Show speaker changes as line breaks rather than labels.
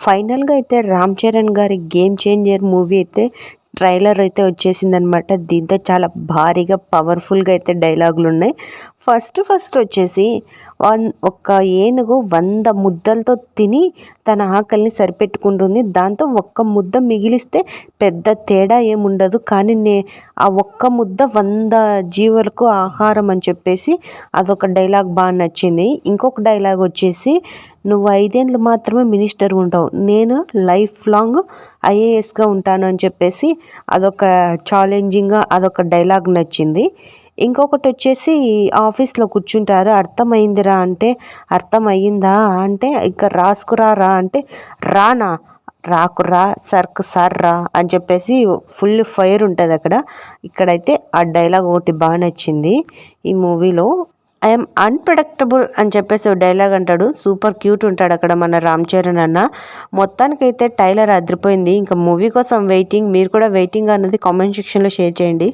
ఫైనల్గా అయితే రామ్ చరణ్ గారి గేమ్ చేంజర్ మూవీ అయితే ట్రైలర్ అయితే వచ్చేసిందనమాట. దీంతో చాలా భారీగా పవర్ఫుల్గా అయితే డైలాగులు ఉన్నాయి. ఫస్ట్ వచ్చేసి ఒక ఏనుగు 100 ముద్దలతో తిని తన ఆకలిని సరిపెట్టుకుంటుంది. దాంతో ఒక్క ముద్ద మిగిలిస్తే పెద్ద తేడా ఏముండదు, కానీ ఆ ఒక్క ముద్ద 100 జీవులకు ఆహారం అని చెప్పేసి అదొక డైలాగ్ బాగా నచ్చింది. ఇంకొక డైలాగ్ వచ్చేసి, నువ్వు 5 ఏళ్ళు మాత్రమే మినిస్టర్ ఉంటావు, నేను లైఫ్ లాంగ్ ఐఏఎస్గా ఉంటాను అని చెప్పేసి అదొక ఛాలెంజింగ్గా అదొక డైలాగ్ నచ్చింది. ఇంకొకటి వచ్చేసి, ఆఫీస్లో కూర్చుంటారు, అర్థమైందిరా అంటే అర్థమయ్యిందా అంటే ఇక రాసుకురారా అంటే రానా రాకురా సర్కు సార్ రా అని చెప్పేసి ఫుల్ ఫైర్ ఉంటుంది అక్కడ. ఇక్కడైతే ఆ డైలాగ్ ఒకటి బాగా నచ్చింది ఈ మూవీలో. ఐఎమ్ అన్ప్రెడిక్టబుల్ అని చెప్పేసి డైలాగ్ అంటాడు. సూపర్ క్యూట్ ఉంటాడు అక్కడ మన రామ్ చరణ్ అన్న. మొత్తానికైతే టైలర్ అదిరిపోయింది. ఇంకా మూవీ కోసం వెయిటింగ్. మీరు కూడా వెయిటింగ్ అన్నది కామెంట్ సెక్షన్లో షేర్ చేయండి.